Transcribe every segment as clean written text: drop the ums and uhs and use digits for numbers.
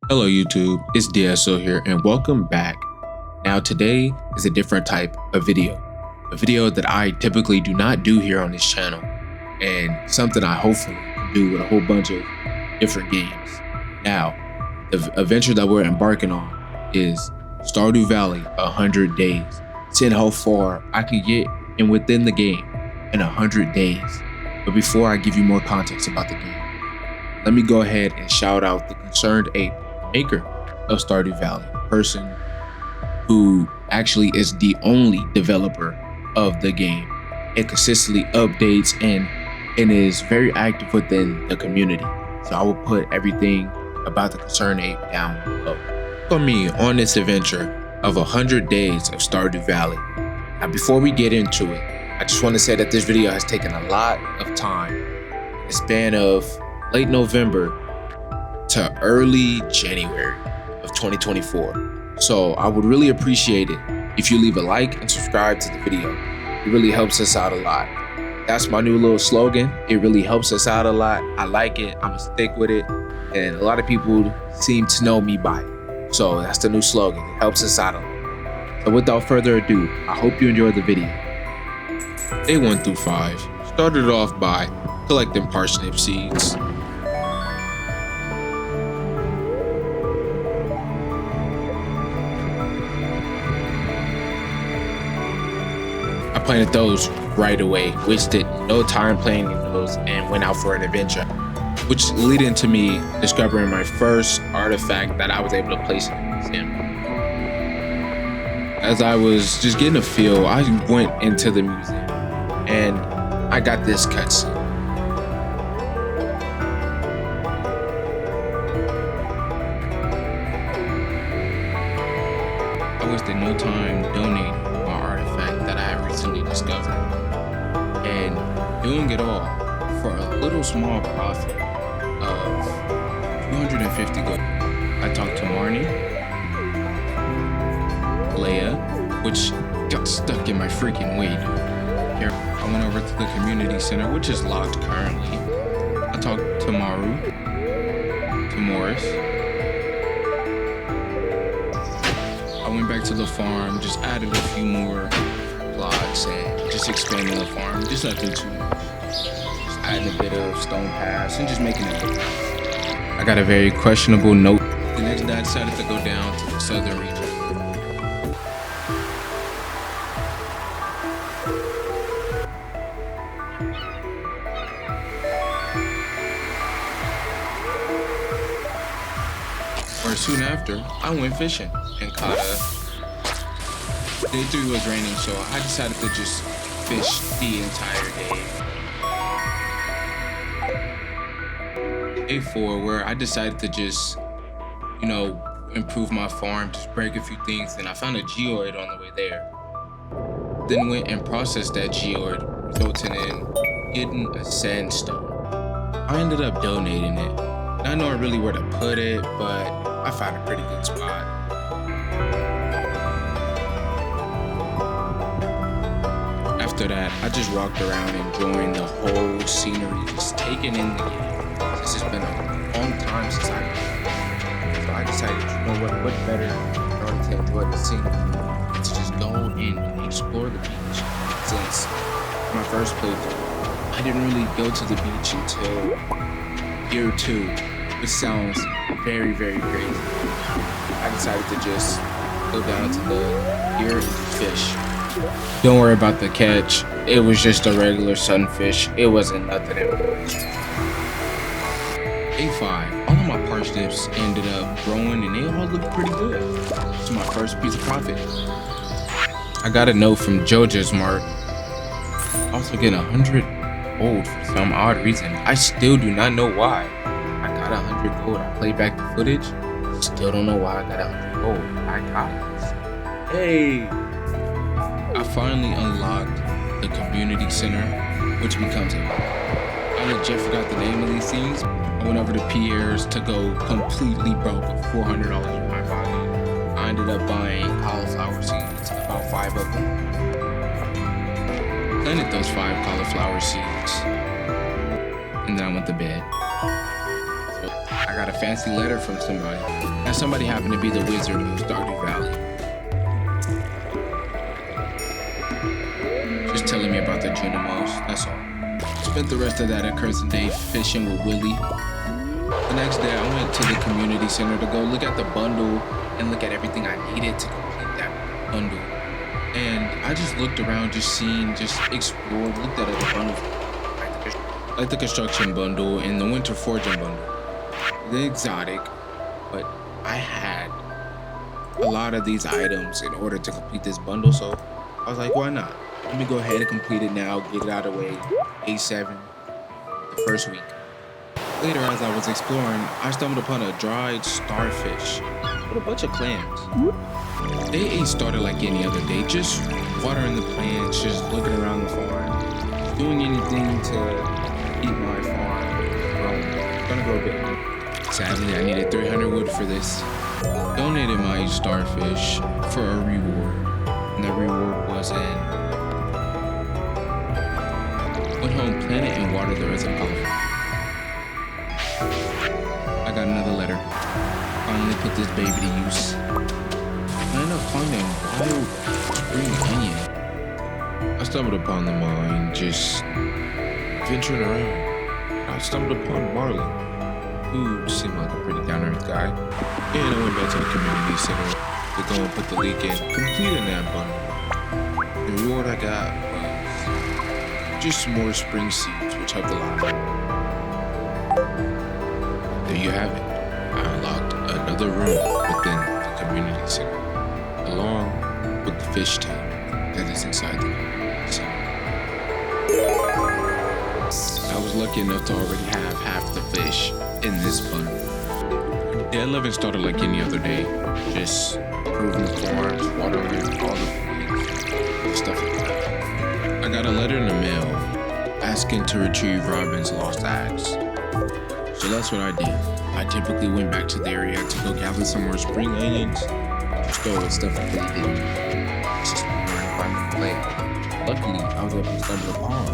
Hello YouTube, it's DSO here and welcome back. Now today is a different type of video. A video that I typically do not do here on this channel and something I hopefully can do with a whole bunch of different games. Now, the adventure that we're embarking on is Stardew Valley 100 days. Seeing how far I can get in within the game in 100 days. But before I give you more context about the game, let me go ahead and shout out the Concerned Ape, maker of Stardew Valley, person who actually is the only developer of the game. It consistently updates and is very active within the community. So I will put everything about the Concerned Ape down below. For me on this adventure of 100 days of Stardew Valley. Now before we get into it, I just want to say that this video has taken a lot of time. In the span of late November to early January of 2024. So I would really appreciate it if you leave a like and subscribe to the video. It really helps us out a lot. That's my new little slogan. It really helps us out a lot. I like it. I'm gonna stick with it. And a lot of people seem to know me by it. So that's the new slogan. It helps us out a lot. So without further ado, I hope you enjoyed the video. Day 1 through 5 started off by collecting parsnip seeds. I planted those right away, wasted no time planting those, and went out for an adventure, which led into me discovering my first artifact that I was able to place in the museum. As I was just getting a feel, I went into the museum and I got this cutscene. I wasted no time donating my artifact that I had recently discovered, and doing it all for a little small profit of 250 gold. I talked to Marnie, Leia, which got stuck in my freaking way, dude. Here, I went over to the community center, which is locked currently. I talked to Maru, to Morris. I went back to the farm, just added a few more blocks and just expanding the farm, just nothing too much. Just adding a bit of stone paths and just making it look nice. I got a very questionable note. The next day I decided to go down to the southern region. Or soon after, I went fishing and caught Day 3 was raining, so I decided to just fish the entire day. Day 4, where I decided to just, improve my farm, just break a few things, and I found a geoid on the way there. Then went and processed that geoid, resulting in getting a sandstone. I ended up donating it. Not knowing really where to put it, but I found a pretty good spot. After that, I just rocked around enjoying the whole scenery, just taking in the game. This has been a long time since I played. So I decided, what better in order to enjoy the scenery to just go in and explore the beach. Since my first playthrough, I didn't really go to the beach until year 2, which sounds very, very crazy. I decided to just go down to the pier and fish. Don't worry about the catch. It was just a regular sunfish. It wasn't nothing important. Day 5, all of my parsnips ended up growing and they all looked pretty good. It's my first piece of profit. I got a note from Joja's Mart. Also getting 100 gold for some odd reason. I still do not know why. I got 100 gold. I played back the footage. Still don't know why I got 100 gold. I got it. Hey! I finally unlocked the community center, which becomes a I legit forgot the name of these things. I went over to Pierre's to go completely broke with $400 in my pocket. I ended up buying cauliflower seeds, about 5 of them. Planted those 5 cauliflower seeds, and then I went to bed. So I I got a fancy letter from somebody. And somebody happened to be the wizard of Stardew Valley. Just telling me about the Junimos, that's all. Spent the rest of that accursed day fishing with Willie. The next day, I went to the community center to go look at the bundle and look at everything I needed to complete that bundle. And I just looked around, just explored, looked at other bundles, like the construction bundle and the winter forging bundle, the exotic. But I had a lot of these items in order to complete this bundle, so I was like, why not? Let me go ahead and complete it now, get it out of the way, A7, the first week. Later, as I was exploring, I stumbled upon a dried starfish with a bunch of clams. Day 8 started like any other day, just watering the plants, just looking around the farm, doing anything to keep my farm gonna grow big. Sadly, I needed 300 wood for this. Donated my starfish for a reward, and that reward was went home, planted, and watered the rest of the cauliflower. I got another letter. Finally put this baby to use. I ended up finding wild spring onion. I stumbled upon the mine, just venturing around. I stumbled upon Marlon, who seemed like a pretty down-to-earth guy. And I went back to the community center to go and put the leak in, completing that bundle. The reward I got was just some more spring seeds, which helped a lot. There you have it. I unlocked another room within the community center, along with the fish tank that is inside the community center. I was lucky enough to already have half the fish in this bundle. Day 11 started like any other day, just improving the farms, watering all the pigs, stuff like that. I got a letter in the mail asking to retrieve Robin's lost axe. So that's what I did. I typically went back to the area to go gather some more spring onions, store with stuff I really didn't need. Just learn by the play. Luckily, I was able to stumble upon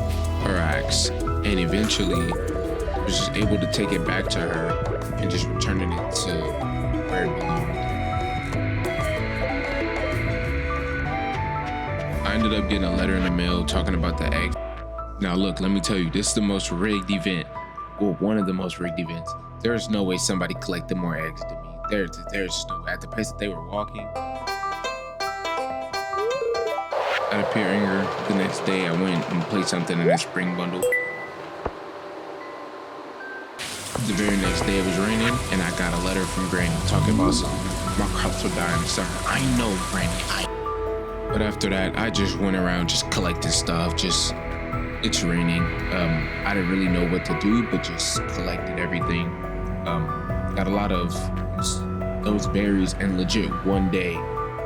her axe, and eventually was just able to take it back to her and just returning it to where it belonged. I ended up getting a letter in the mail talking about the egg. Now look, let me tell you, this is the most rigged event. Well, one of the most rigged events. There is no way somebody collected more eggs than me. There's just no way. At the pace that they were walking. Out of pure anger, the next day I went and played something in that spring bundle. The very next day it was raining, and I got a letter from Granny talking about my crops will die in the summer. I know, Granny. But after that, I just went around just collecting stuff. It's raining. I didn't really know what to do, but just collected everything. Got a lot of those berries, and legit one day,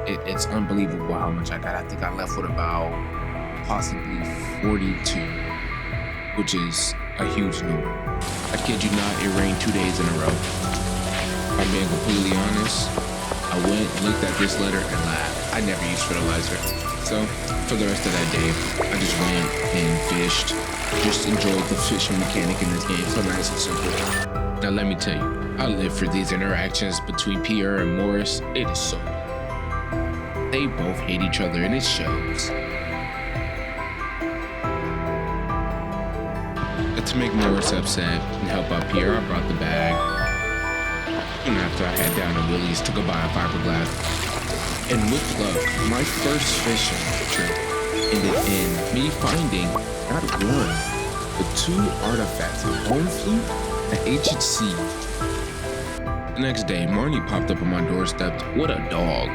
it's unbelievable how much I got. I think I left with about possibly 42, which is a huge number. I kid you not, it rained 2 days in a row. If I'm being completely honest, I went, looked at this letter, and laughed. I never used fertilizer. So, for the rest of that day, I just went and fished. Just enjoyed the fishing mechanic in this game, so nice and simple. Now let me tell you, I live for these interactions between Pierre and Morris. It is so good. They both hate each other, and it shows. And to make Morris upset and help out Pierre, I brought the bag. And after I head down to Willie's to go buy a fiberglass. And with luck, my first fishing trip ended in me finding not one, but 2 artifacts, a bone flute and an ancient seed. The next day, Marnie popped up on my doorstep. What a dog.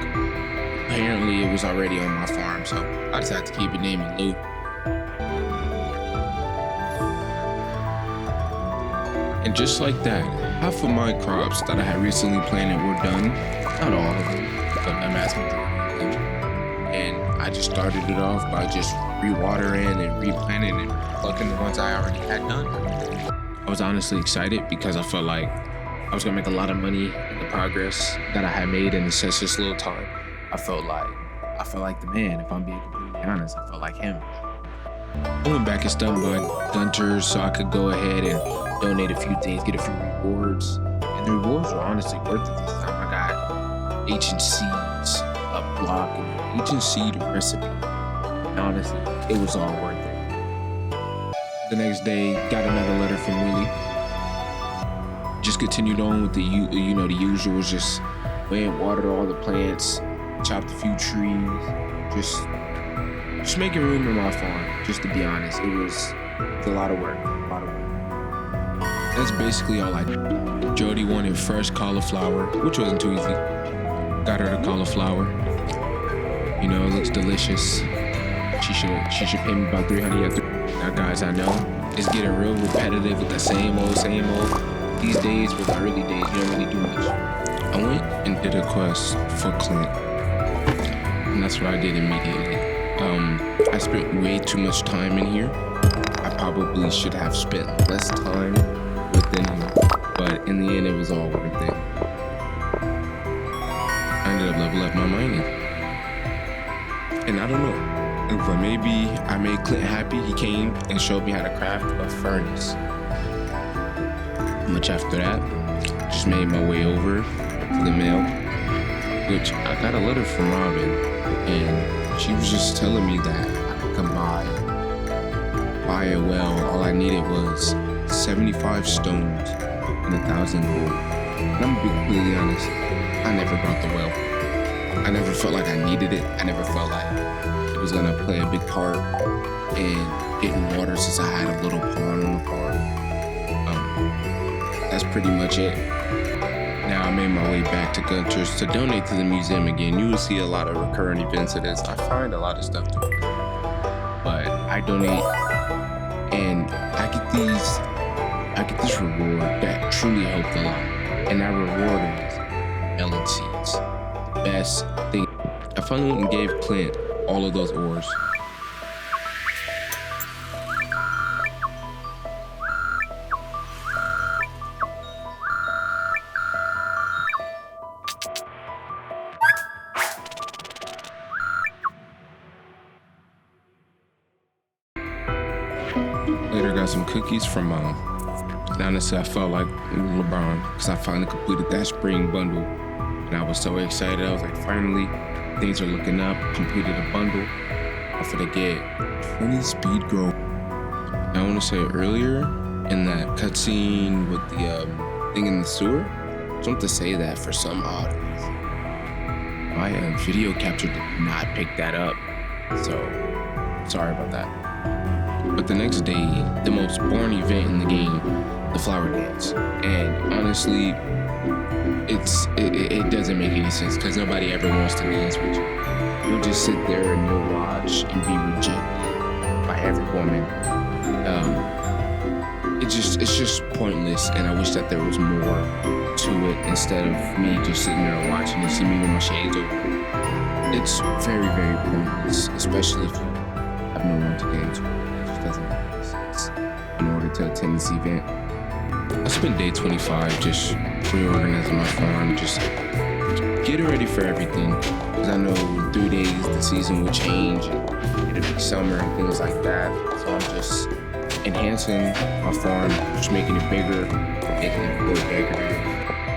Apparently, it was already on my farm, so I decided to keep it named Lou. And just like that, half of my crops that I had recently planted were done. Not all of them, but a mass majority of them. And I just started it off by just rewatering and replanting and plucking the ones I already had done. I was honestly excited because I felt like I was gonna make a lot of money in the progress that I had made in such this little time. I felt like the man, if I'm being completely honest. I felt like him. I went back and stumbled on Gunter's so I could go ahead and donate a few things, get a few rewards. And the rewards were honestly worth it this time. I got agencies, a block, and agency recipe. And honestly, it was all worth it. The next day, got another letter from Willie. Just continued on with the the usual, just went, watered all the plants, chopped a few trees, just making room in my farm. Just to be honest, it's a lot of work. That's basically all I did. Jody wanted fresh cauliflower, which wasn't too easy. Got her the cauliflower. You know, it looks delicious. She should pay me about 300. Now, guys, I know it's getting real repetitive with the same old. These days were the early days. You don't really do much. I went and did a quest for Clint, and that's what I did immediately. I spent way too much time in here. I probably should have spent less time within him, but in the end, it was all worth it. I ended up leveling up my mining, and I don't know, but maybe I made Clint happy. He came and showed me how to craft a furnace. Much after that, just made my way over to the mail, which I got a letter from Robin, and she was just telling me that I could come buy a well. All I needed was 75 stones and 1,000 gold. And I'm gonna be completely honest, I never brought the well. I never felt like I needed it. I never felt like it was gonna play a big part in getting water, since I had a little pond on the farm. That's pretty much it. Now I made my way back to Gunter's to donate to the museum again. You will see a lot of recurrent events of this. I find a lot of stuff to do, but I donate and I get this reward that truly helped a lot. And that reward is melon seeds. The best thing. I finally went and gave Clint all of those ores. Later got some cookies from Mom. And honestly, I felt like LeBron because I finally completed that spring bundle. And I was so excited. I was like, finally, things are looking up. Completed a bundle. I'm gonna get 20 speed growth. I want to say earlier in that cutscene with the thing in the sewer, I just want to say that for some odd reason, my video capture did not pick that up. So, sorry about that. But the next day, the most boring event in the game, the flower dance. And honestly, it doesn't make any sense because nobody ever wants to dance with you. You'll just sit there and you'll watch and be rejected by every woman. It's just pointless, and I wish that there was more to it instead of me just sitting there watching. You see me with my shades open. It's very, very pointless, especially if you have no one to dance with. Doesn't make any sense in order to attend this event. I spent day 25 just reorganizing my farm, just getting ready for everything, because I know in 3 days the season will change and it'll be summer and things like that. So I'm just enhancing my farm, just making it bigger, making it more decorative.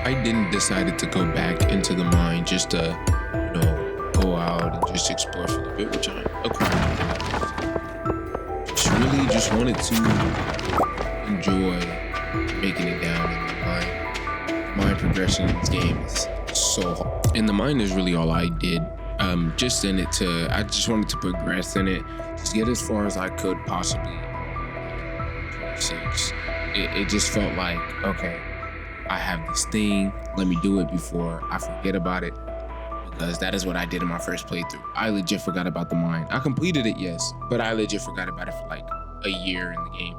I didn't decide to go back into the mine just to go out and just explore for a little bit, which I acquired. Really just wanted to enjoy making it down in the mine. Mine progression in this game is so hard. And the mine is really all I did. Just in it I just wanted to progress in it, just get as far as I could possibly. 26. It just felt like, okay, I have this thing, let me do it before I forget about it. Because that is what I did in my first playthrough. I legit forgot about the mine. I completed it, yes, but I legit forgot about it for like a year in the game.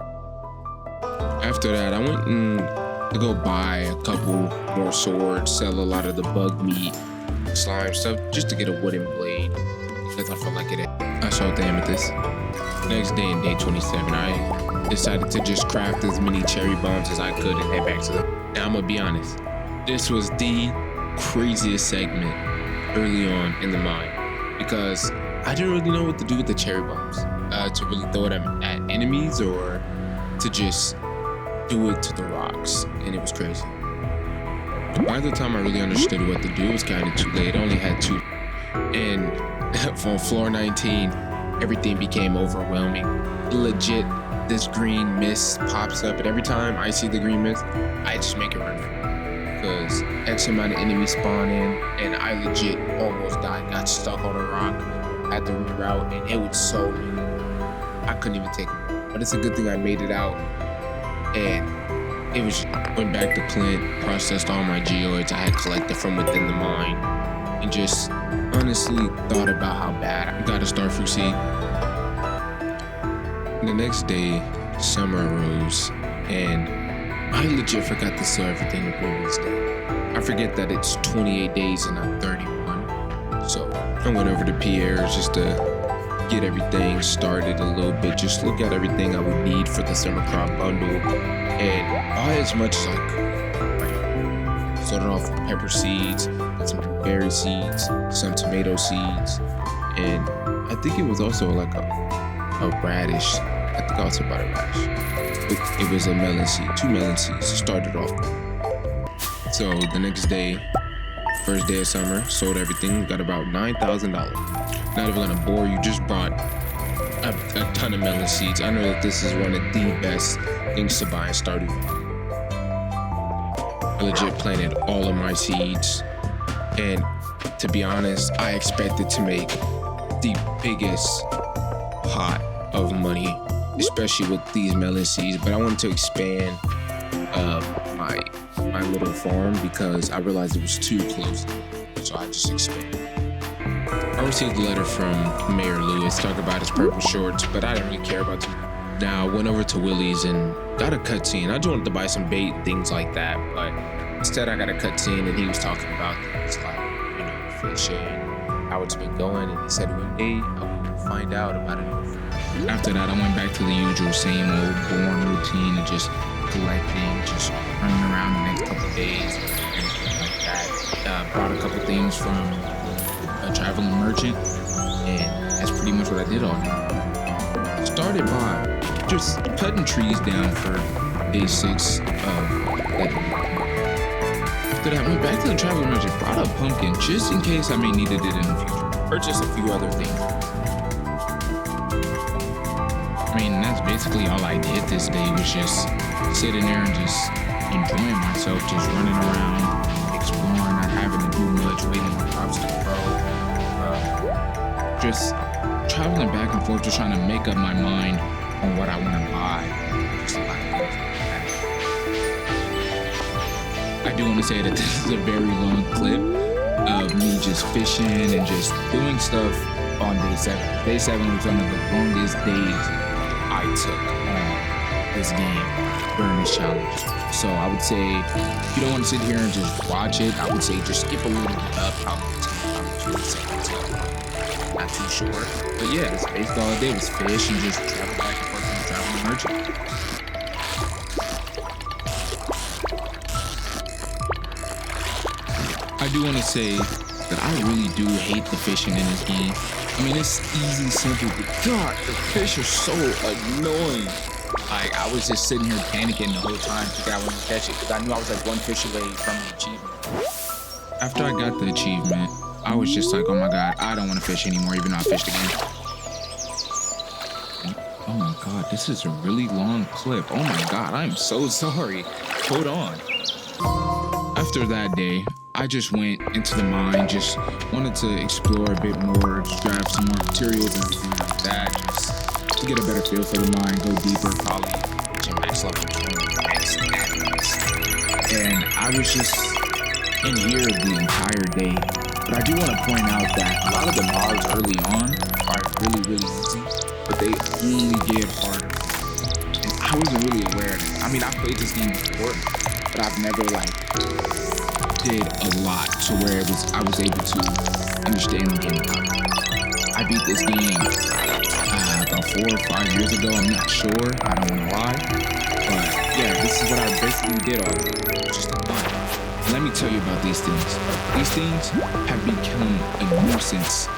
After that, I went to go buy a couple more swords, sell a lot of the bug meat, slime stuff, just to get a wooden blade, because I felt like it. I sold the amethyst. Next day, in day 27, I decided to just craft as many cherry bombs as I could and head back to them. Now, I'm gonna be honest, this was the craziest segment early on in the mine, because I didn't really know what to do with the cherry bombs. To really throw them at enemies or to just do it to the rocks, and it was crazy. By the time I really understood what to do, it was kind of too late. I only had 2. And from floor 19, everything became overwhelming. Legit, this green mist pops up, and every time I see the green mist, I just make it run for it. Because X amount of enemies spawn in, and I legit almost died. Got stuck on a rock, had to reroute, and it was so mean. I couldn't even take it. But it's a good thing I made it out. And it was went back to Clint, processed all my geoids I had collected from within the mine, and just honestly thought about how bad I got a starfruit seed. The next day, summer arose, and I legit forgot to sell everything the previous day. I forget that it's 28 days and not 31. So I went over to Pierre's just to get everything started a little bit, just look at everything I would need for the summer crop bundle, and buy as much as I could. Started off with pepper seeds, got some berry seeds, some tomato seeds, and I think it was also like a radish. I think I also bought a radish. It was a melon seed, 2 melon seeds. Started off. So the next day, first day of summer, sold everything, got about $9,000. Not even gonna bore you, just bought a ton of melon seeds. I know that this is one of the best things to buy in stardew. I legit planted all of my seeds, and to be honest, I expected to make the biggest pot of money, especially with these melon seeds, but I wanted to expand my little farm because I realized it was too close, so I just expanded. I received a letter from Mayor Lewis talking about his purple shorts, but I didn't really care about them. Now I went over to Willie's and got a cutscene. I just wanted to buy some bait, things like that, but instead I got a cutscene and he was talking about things like, fishing, how it's been going, and he said one day I will find out about it. After that, I went back to the usual same old boring routine of just collecting, just running around the next couple of days, and like that. Bought a couple things from a traveling merchant, and that's pretty much what I did all day. Started by just cutting trees down for day 6 of that. After that, I went back to the traveling merchant, brought a pumpkin just in case I may needed it in the future. Purchased a few other things. I mean, that's basically all I did this day, was just sitting there and just enjoying myself, just running around, exploring, not having to do much, waiting for crops to grow. Just traveling back and forth, just trying to make up my mind on what I want to buy. Just a lot of things like that. I do want to say that this is a very long clip of me just fishing and just doing stuff on day 7. Day 7 was one of the longest days I took on this game during this challenge. So I would say, if you don't want to sit here and just watch it, I would say just skip a little bit up, probably 20 seconds up. Not too sure. But yeah, it's basically all day was fish and just travel back and forth from the traveling merchant. I do want to say that I really do hate the fishing in this game. I mean, it's easy, simple, but God, the fish are so annoying. Like, I was just sitting here panicking the whole time, thinking I wouldn't catch it, because I knew I was like one fish away from the achievement. After I got the achievement, I was just like, oh my God, I don't want to fish anymore, even though I fished again. Oh my God, this is a really long clip. Oh my God, I'm so sorry. Hold on. After that day, I just went into the mine, just wanted to explore a bit more, just grab some more materials and things like that, just to get a better feel for the mine, go deeper, probably to max level 20 max admins. And I was just in here the entire day. But I do want to point out that a lot of the mobs early on are really, really easy, but they only get harder. And I wasn't really aware of that. I mean, I've played this game before, but I've never did a lot to where I was able to understand the game. I beat this game about 4 or 5 years ago. I'm not sure. I don't want to lie. But yeah, this is what I basically did all day. Just fun. Let me tell you about these things. These things have become a nuisance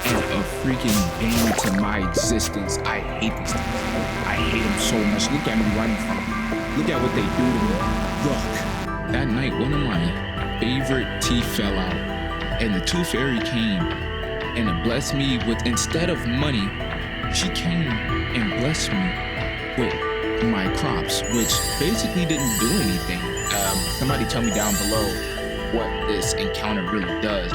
and a freaking bane to my existence. I hate these things. I hate them so much. Look at me running from them. Look at what they do to me. Look. That night, one of my favorite teeth fell out, and the tooth fairy came and it blessed me with, instead of money, she came and blessed me with my crops, which basically didn't do anything. Somebody tell me down below what this encounter really does.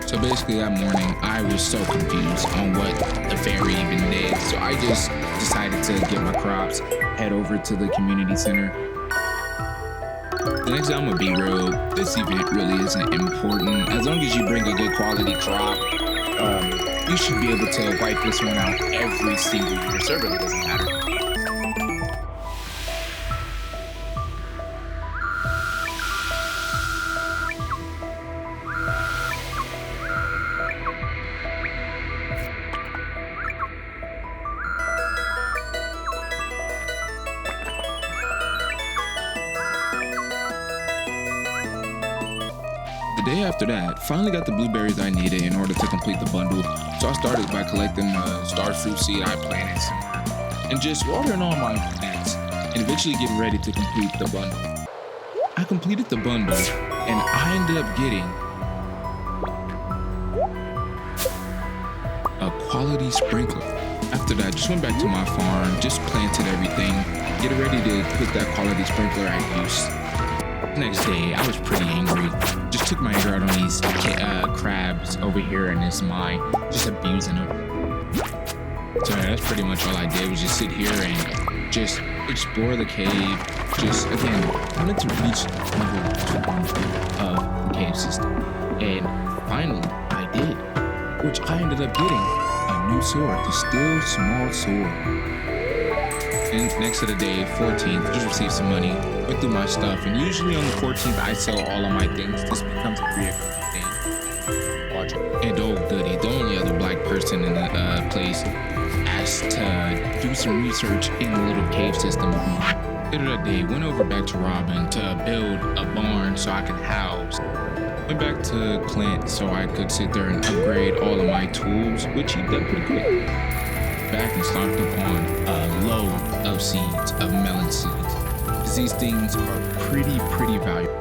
So basically that morning, I was so confused on what the fairy even did. So I just decided to get my crops, head over to the community center. The next day, I'm gonna be real, this event really isn't important. As long as you bring a good quality crop, you should be able to wipe this one out every single year, so it really doesn't matter. The day after that, finally got the blueberries I needed in order to complete the bundle. So I started by collecting the star fruit seed I planted somewhere and just watering all my plants and eventually getting ready to complete the bundle. I completed the bundle and I ended up getting a quality sprinkler. After that, I just went back to my farm, just planted everything, getting ready to put that quality sprinkler at use. Next day, I was pretty angry. Just took my anger out on these crabs over here in this mine, just abusing them. So that's pretty much all I did, was just sit here and just explore the cave. Just, again, I wanted to reach level 2 of the cave system. And finally, I did, which I ended up getting a new sword, the Still Small Sword. And next to the day, 14th, just received some money, went through my stuff, and usually on the 14th, I sell all of my things. This becomes a reoccurring thing. Watch it. And oh goody, the only other black person in the place asked to do some research in the little cave system of mine. Later that day, went over back to Robin to build a barn so I could house. Went back to Clint so I could sit there and upgrade all of my tools, which he did pretty quick. Back and stocked up on a load of seeds, of melon seeds. These things are pretty valuable.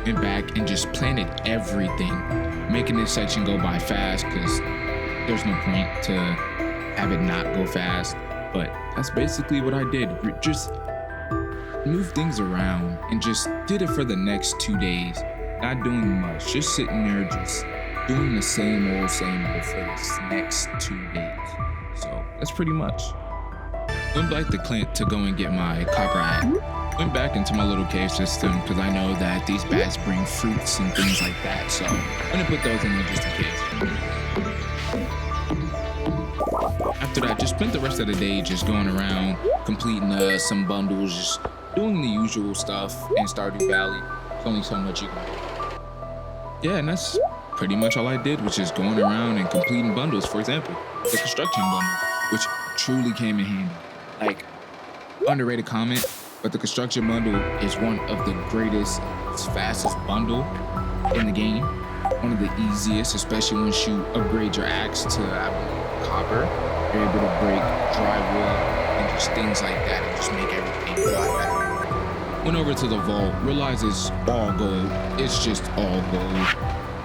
Went back and just planted everything, making this section go by fast because there's no point to have it not go fast. But that's basically what I did. Just move things around and just did it for the next 2 days. Not doing much, just sitting there, just doing the same old for this next 2 days. So that's pretty much. Went back to Clint to go and get my copper axe. Went back into my little cave system because I know that these bats bring fruits and things like that. So I'm gonna put those in there just in case. After that, just spent the rest of the day just going around, completing some bundles, just doing the usual stuff in Stardew Valley. There's only so much you can do. Yeah, and that's pretty much all I did, was just going around and completing bundles. For example, the construction bundle, which truly came in handy. Like, underrated comment, but the construction bundle is one of the greatest, fastest bundle in the game. One of the easiest, especially once you upgrade your axe to copper. You're able to break drywall and just things like that and just make everything a lot better. Went over to the vault, realized it's all gold. It's just all gold.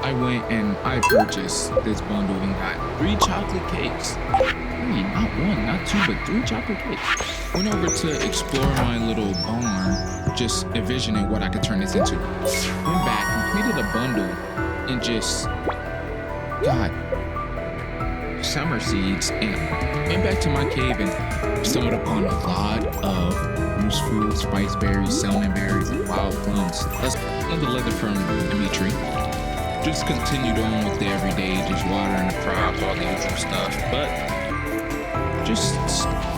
I went and I purchased this bundle and got 3 chocolate cakes. Not 1, not 2, but 3 chocolate cakes. Went over to explore my little barn, just envisioning what I could turn this into. Went back, completed a bundle, and just got summer seeds, and went back to my cave and stumbled upon a lot of loose fruit, spice berries, salmon berries, and wild plums. That's another letter from Dimitri. Just continued on with the everyday, just watering the crops, all the usual stuff, but just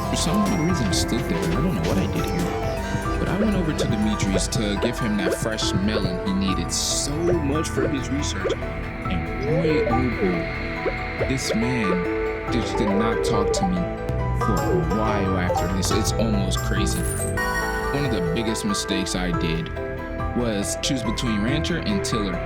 for some odd reason I stood there. I don't know what I did here, but I went over to Dimitri's to give him that fresh melon he needed so much for his research, and boy oh boy, this man just did not talk to me for a while after this. It's almost crazy. One of the biggest mistakes I did was choose between Rancher and Tiller.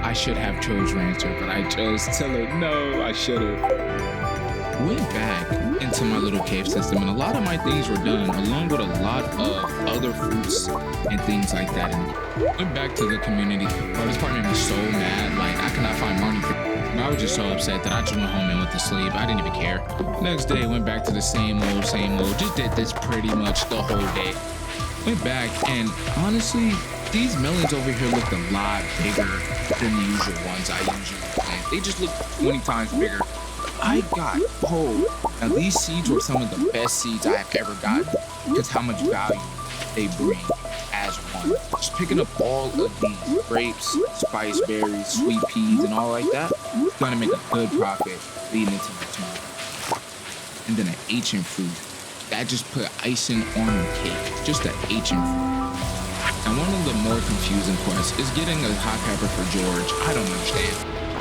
I should have chose Rancher, but I chose Tiller. No, I should have. went back into my little cave system, and a lot of my things were done, along with a lot of other fruits and things like that. And went back to the community. This partner made me so mad. Like, I could not find money for. I was just so upset that I just went home and went to sleep. I didn't even care. Next day, went back to the same old. Just did this pretty much the whole day. Went back, and honestly, these melons over here looked a lot bigger than the usual ones I usually plant. They just look 20 times bigger. I got now these seeds were some of the best seeds I have ever gotten because how much value they bring as one. Just picking up all of these grapes, spice berries, sweet peas, and all like that, gonna make a good profit leading into my tomorrow. And then an ancient fruit that just put icing on the cake, just an ancient fruit. Now, one of the more confusing quests is getting a hot pepper for George. I don't understand.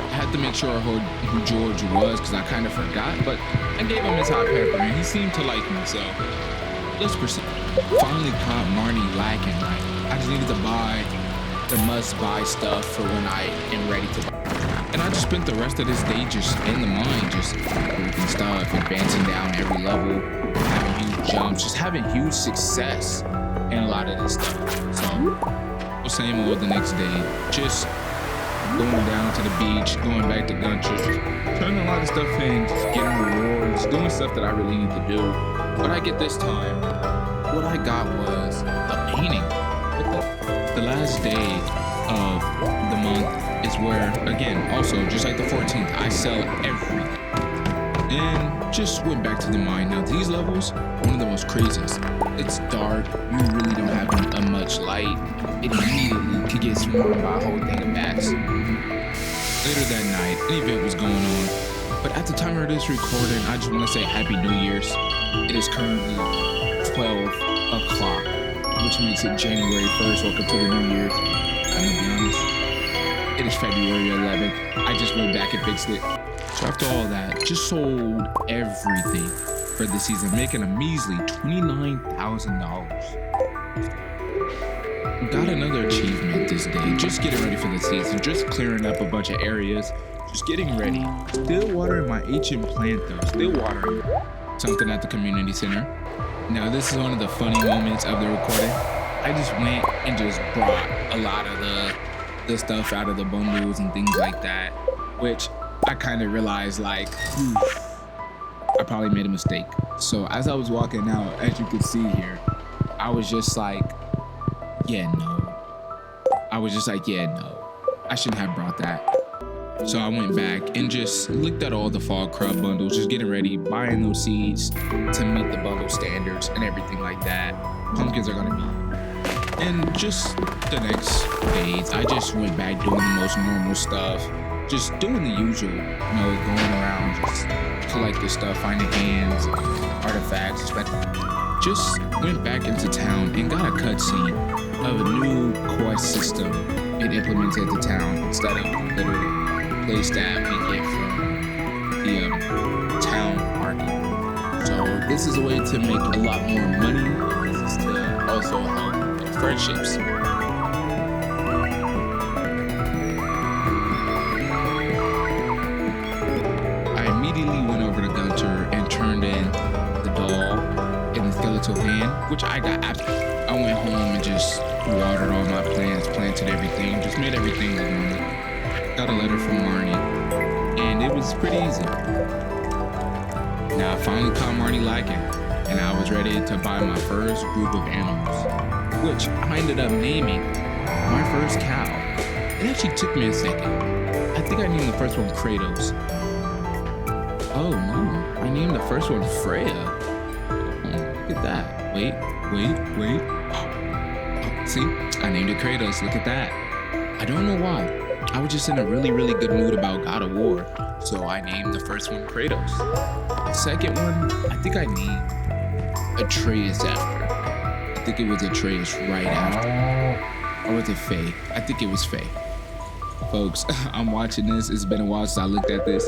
I had to make sure I heard who George was because I kind of forgot, but I gave him his hot pepper and he seemed to like me, so let's proceed. Finally caught Marnie lacking. Like, I just needed to buy the must-buy stuff for when I am ready to buy. And I just spent the rest of this day just in the mine, just collecting stuff, advancing down every level, having huge jumps, just having huge success in a lot of this stuff. So, same old the next day, just going down to the beach, going back to Gunchers, turning a lot of stuff in, just getting rewards, doing stuff that I really need to do. But I get this time, what I got was a painting. The last day of the month is where, again, also, just like the 14th, I sell everything. And just went back to the mine. Now, these levels, one of the most craziest. It's dark, you really don't have much light. It immediately could get swarmed by a whole thing of bats. Later that night, an event was going on. But at the time of this recording, I just want to say Happy New Year's. It is currently 12 o'clock, which makes it January 1st. Welcome to the New Year's. I'm gonna be honest, it is February 11th. I just went back and fixed it. So after all that, just sold everything for the season, making a measly $29,000. Got another achievement this day, just getting ready for the season, just clearing up a bunch of areas, just getting ready. Still watering my ancient plant though, still watering something at the community center. Now this is one of the funny moments of the recording. I just went and just brought a lot of the stuff out of the bundles and things like that, which I kind of realized like, I probably made a mistake. So as I was walking out, as you can see here, I was just like, yeah, no. I shouldn't have brought that. So I went back and just looked at all the fall crop bundles, just getting ready, buying those seeds to meet the bundle standards and everything like that. Pumpkins are gonna be. And just the next days, I just went back doing the most normal stuff, just doing the usual, going around, just collecting stuff, finding hands, artifacts, just went back into town and got a cutscene of a new quest system it implemented the town instead of the little place that we get from the town market. So this is a way to make a lot more money. This is to also help with friendships. I immediately went over to Gunter and turned in the doll and the skeletal hand, which I got after. I went home and just watered all my plants, planted everything, just made everything look normal. Got a letter from Marnie, and it was pretty easy. Now I finally caught Marnie lacking, and I was ready to buy my first group of animals, which I ended up naming my first cow. It actually took me a second. I think I named the first one Kratos. Oh no, I named the first one Freya. Oh, look at that. Wait. See, I named it Kratos, look at that. I don't know why. I was just in a really, really good mood about God of War, so I named the first one Kratos. The second one, I think I named Atreus after. I think it was Atreus right after. Or was it Faye? I think it was Faye. Folks, I'm watching this. It's been a while since I looked at this.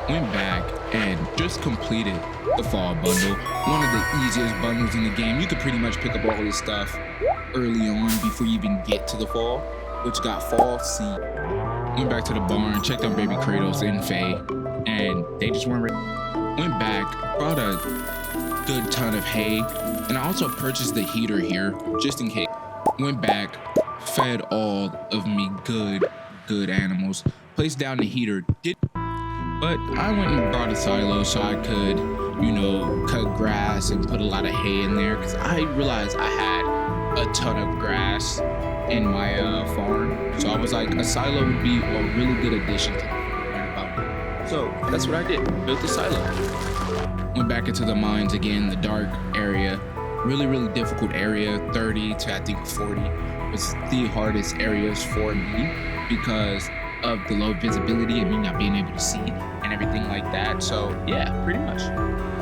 Went back and just completed the fall bundle. One of the easiest bundles in the game. You could pretty much pick up all this stuff early on before you even get to the fall, which got fall seed. Went back to the barn, checked on baby Kratos and Faye, and they just weren't ready. Went back, brought a good ton of hay, and I also purchased the heater here just in case. Went back, fed all of me good animals, placed down the heater, but I went and brought a silo so I could, cut grass and put a lot of hay in there, because I realized I had a ton of grass in my farm. So I was like, a silo would be a really good addition to the farm. So that's what I did, built the silo. Went back into the mines again, the dark area, really difficult area. 30 to I think 40 was the hardest areas for me because of the low visibility and me not being able to see and everything like that. So yeah, pretty much.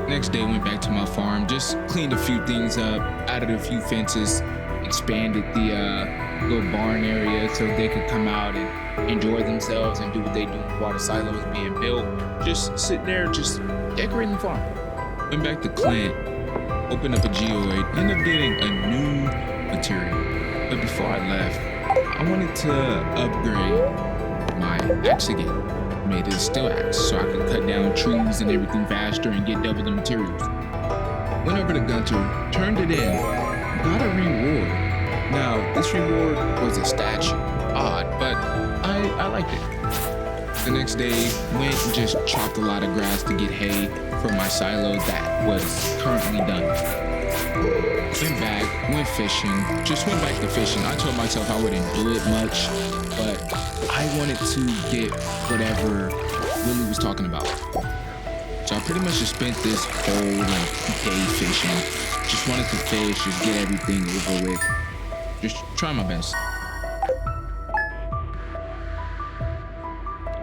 Next day went back to my farm, just cleaned a few things up, added a few fences, expanded the little barn area so they could come out and enjoy themselves and do what they do while the silo was being built. Just sitting there, just decorating the farm. Went back to Clint, opened up a geoid, ended up getting a new material. But before I left, I wanted to upgrade my axe again. Made it a steel axe so I could cut down trees and everything faster and get double the materials. Went over to Gunter, turned it in, got a reward. Now, this reward was a statue. Odd, but I liked it. The next day, went and just chopped a lot of grass to get hay for my silo that was currently done. Went back, went fishing, just went back to fishing. I told myself I wouldn't do it much, but I wanted to get whatever Willie was talking about. So I pretty much just spent this whole day fishing. Just wanted to fish, just get everything over with. Just try my best.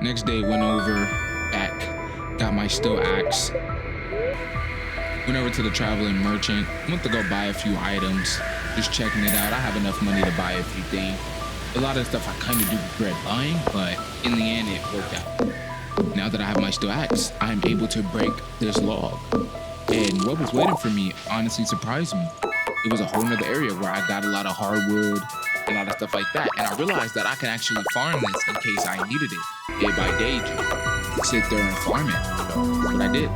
Next day, went over, back, got my steel axe. Went over to the traveling merchant, went to go buy a few items, just checking it out. I have enough money to buy a few things. A lot of stuff I kind of do regret buying, but in the end, it worked out. Now that I have my steel axe, I'm able to break this log. And what was waiting for me honestly surprised me. It was a whole nother area where I got a lot of hardwood, a lot of stuff like that. And I realized that I can actually farm this in case I needed it. Day by day, just sit there and farm it. So that's what I did.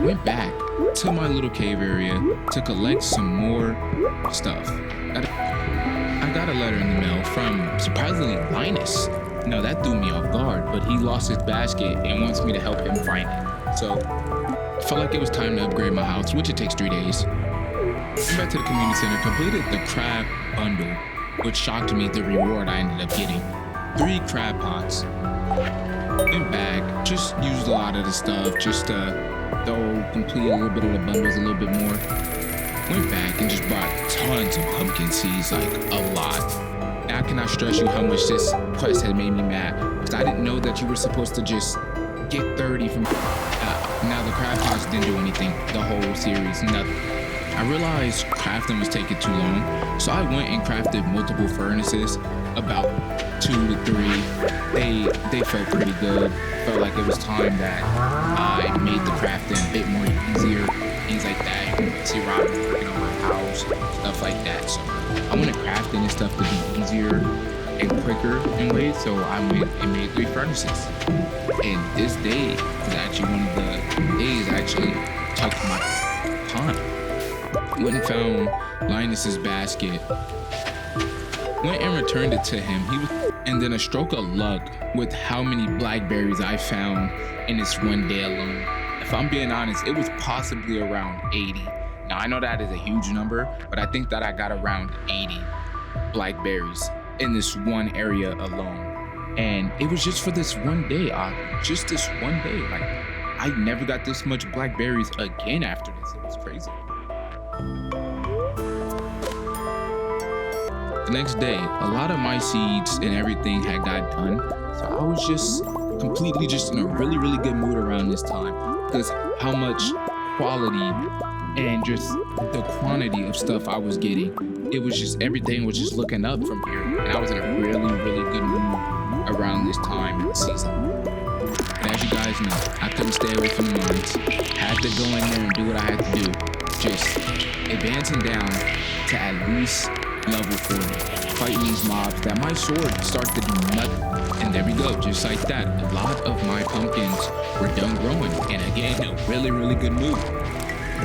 Went back to my little cave area to collect some more stuff. I got a letter in the mail from, surprisingly, Linus. No, that threw me off guard, but he lost his basket and wants me to help him find it. So I felt like it was time to upgrade my house, which it takes 3 days. Went back to the community center, completed the crab bundle, which shocked me the reward I ended up getting. 3 crab pots. Went back, just used a lot of the stuff, just to complete a little bit of the bundles a little bit more. Went back and just bought tons of pumpkin seeds, like a lot. Now I cannot stress you how much this quest had made me mad, because I didn't know that you were supposed to just get 30 from now the crab pots didn't do anything, the whole series, nothing. I realized crafting was taking too long, so I went and crafted multiple furnaces, about 2 to 3. They felt pretty good. Felt like it was time that I made the crafting a bit more easier, things like that. You can see Robin working on my house, stuff like that. So I wanted crafting and stuff to be easier and quicker in ways, so I went and made 3 furnaces. And this day was actually one of the days I actually took my time. Went and found Linus's basket. Went and returned it to him. And then a stroke of luck with how many blackberries I found in this one day alone. If I'm being honest, it was possibly around 80. Now I know that is a huge number, but I think that I got around 80 blackberries in this one area alone. And it was just for this one day, just this one day. Like, I never got this much blackberries again after this. It was crazy. The next day, a lot of my seeds and everything had got done. So I was just completely just in a really good mood around this time, because how much quality and just the quantity of stuff I was getting. It was just, everything was just looking up from here. And I was in a really good mood around this time in the season. And as you guys know, I couldn't stay away from the mines. Had to go in there and do what I had to do. Just advancing down to at least level 40, fighting these mobs that my sword starts to do nothing. And there we go, just like that. A lot of my pumpkins were done growing. And again, a really, really good move.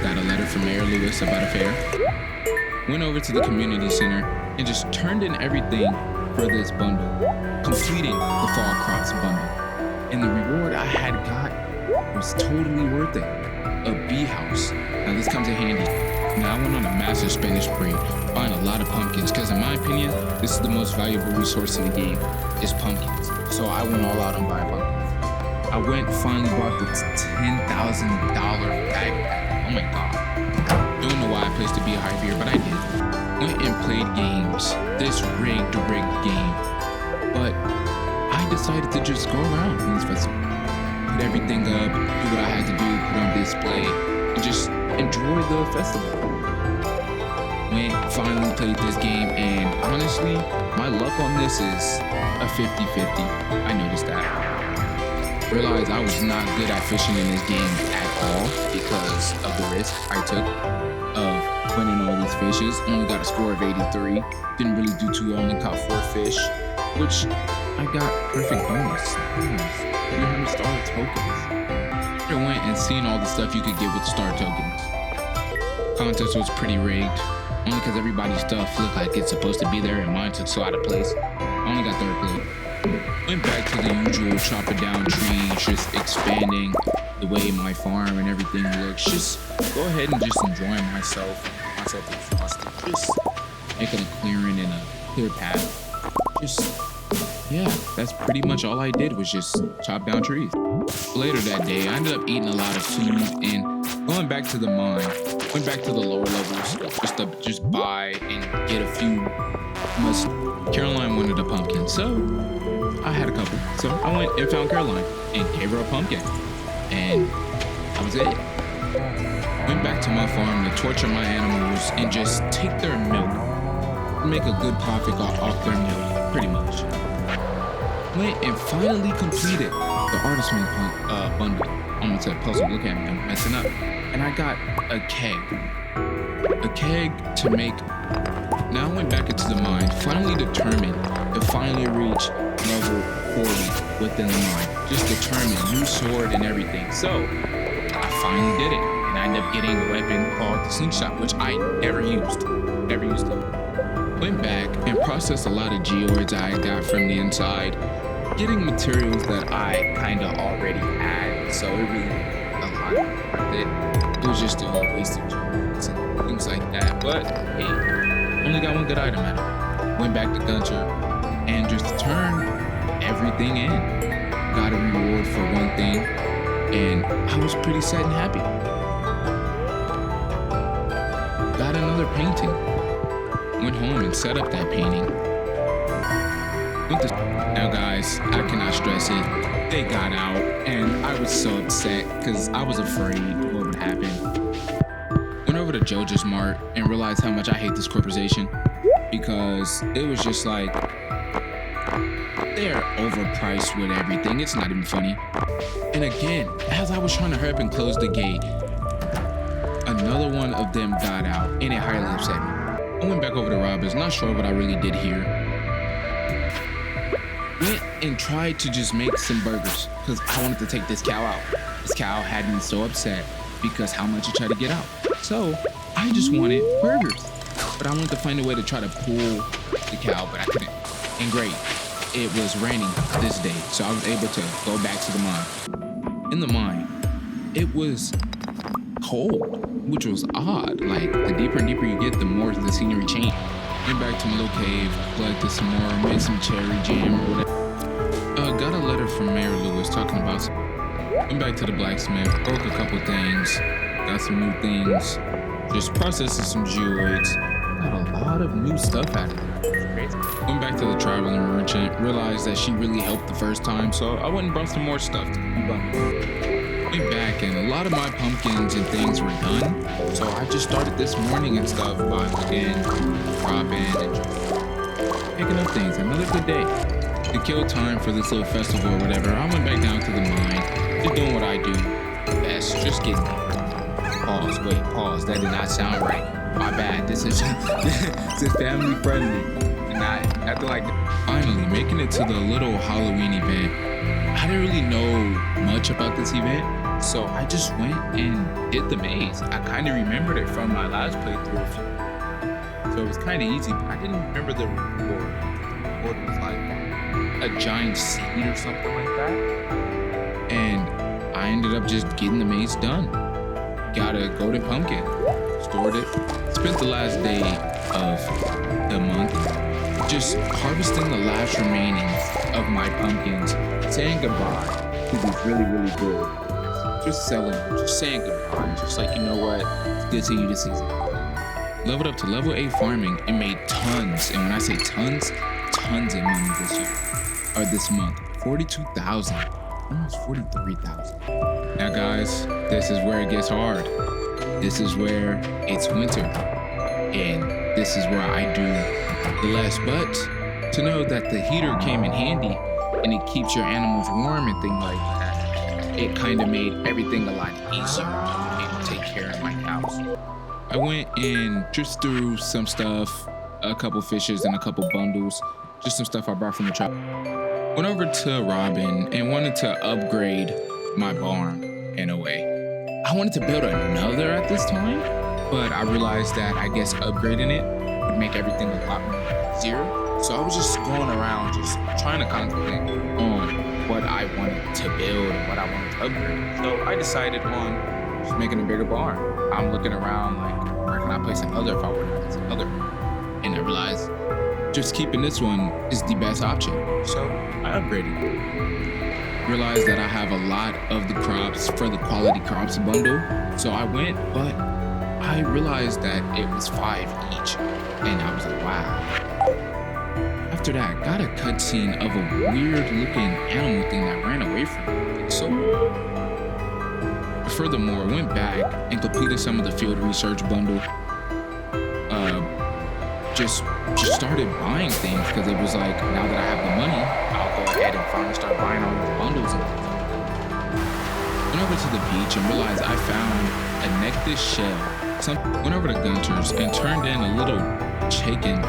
Got a letter from Mayor Lewis about a fair. Went over to the community center and just turned in everything for this bundle, completing the fall crops bundle. And the reward I had got was totally worth it. A bee house. Now this comes in handy. Now I went on a massive spending spree, buying a lot of pumpkins, because in my opinion, this is the most valuable resource in the game, is pumpkins. So I went all out on buying pumpkins. I finally bought the $10,000 backpack. Oh my God. Don't know why I placed a beehive here, but I did. Went and played games, this rigged game. But I decided to just go around in this festival. Put everything up, do what I had to do, put on display, and just enjoy the festival. Finally played this game, and honestly, my luck on this is a 50-50. I noticed that. Realized I was not good at fishing in this game at all because of the risk I took of winning all these fishes. Only got a score of 83. Didn't really do too well and caught 4 fish, which I got perfect bonus. 300 star tokens. I went and seen all the stuff you could get with star tokens. Contest was pretty rigged, only because everybody's stuff looked like it's supposed to be there and mine took so out of place. I only got 3rd place. Went back to the usual chopping down trees, just expanding the way my farm and everything looks. Just go ahead and just enjoy myself exhausted. Just making a clearing and a clear path. Yeah, that's pretty much all I did was just chop down trees. Later that day, I ended up eating a lot of food and going back to the mine. Went back to the lower levels just to buy and get a few. Caroline wanted a pumpkin, so I had a couple. So I went and found Caroline and gave her a pumpkin. And that was it. Went back to my farm to torture my animals and just take their milk. Make a good profit off their milk, pretty much. Went and finally completed the artisan bundle. Almost said puzzle, look at me, I'm messing up. And I got a keg to make. Now I went back into the mine, finally determined to finally reach level 40 within the mine. Just determined, new sword and everything. So I finally did it, and I ended up getting a weapon called the slingshot, which I never used it. Went back and processed a lot of geoids I got from the inside, getting materials that I kind of already had, so it really a lot worth it. It was just a waste of geoids and things like that, but hey, only got one good item out of it. Went back to Gunter and just turned everything in. Got a reward for one thing, and I was pretty sad and happy. Got another painting. Went home and set up that painting. Now guys, I cannot stress it. They got out and I was so upset because I was afraid what would happen. Went over to JoJo's Mart and realized how much I hate this corporation because it was just like, they're overpriced with everything. It's not even funny. And again, as I was trying to hurry up and close the gate, another one of them got out and it highly upset me. I went back over to Robbins, not sure what I really did here. Went and tried to just make some burgers because I wanted to take this cow out. This cow had me so upset because how much it tried to get out. So I just wanted burgers, but I wanted to find a way to try to pull the cow, but I couldn't. And great, it was raining this day, so I was able to go back to the mine. In the mine, it was cold, which was odd. Like, the deeper and deeper you get, the more the scenery changed. Went back to my little cave, collected some more, made some cherry jam or whatever. Got a letter from Mayor Lewis talking about some. Went back to the blacksmith, broke a couple things, got some new things, just processing some geoids. Got a lot of new stuff out of it. Went back to the traveling merchant, realized that she really helped the first time, so I went and brought some more stuff to me. Went back and a lot of my pumpkins and things were done, so I just started this morning and stuff by again dropping and picking up things. Another good day. To kill time for this little festival or whatever, I went back down to the mine, just doing what I do best, just getting pause, that did not sound right. my bad. This is this is family friendly. And after like finally making it to the little Halloween event, I didn't really know much about this event, so I just went and did the maze. I kind of remembered it from my last playthrough, so it was kind of easy, but I didn't remember the reward. The reward was like a giant seed or something like that, and I ended up just getting the maze done. Got a golden pumpkin, stored it, spent the last day of the month just harvesting the last remainings of my pumpkins, saying goodbye to these really, really good. Just selling them, just saying goodbye. Just like, you know what, it's good seeing you this season. Leveled up to level 8 farming and made tons. And when I say tons, tons of money this year, or this month. 42,000, almost 43,000. Now guys, this is where it gets hard. This is where it's winter. And this is where I do less, but to know that the heater came in handy and it keeps your animals warm and things like that, it kind of made everything a lot easier to be able to take care of my cows. I went and just threw some stuff, a couple fishes and a couple bundles, just some stuff I brought from the truck. Went over to Robin and wanted to upgrade my barn in a way. I wanted to build another at this time, but I realized that I guess upgrading it would make everything a lot more easier. So I was just going around just trying to concentrate on what I wanted to build and what I wanted to upgrade. So I decided on just making a bigger barn. I'm looking around like, where can I place another if I were to place another? And I realized just keeping this one is the best option. So I upgraded. Realized that I have a lot of the crops for the quality crops bundle. So I went, but I realized that it was 5 each. And I was like, wow. After that, got a cutscene of a weird looking animal thing that ran away from me. So furthermore, went back and completed some of the field research bundle. Just started buying things because it was like, now that I have the money, I'll go ahead and finally start buying all these bundles and things. Went over to the beach and realized I found a necklace shell. Went over to Gunter's and turned in a little chicken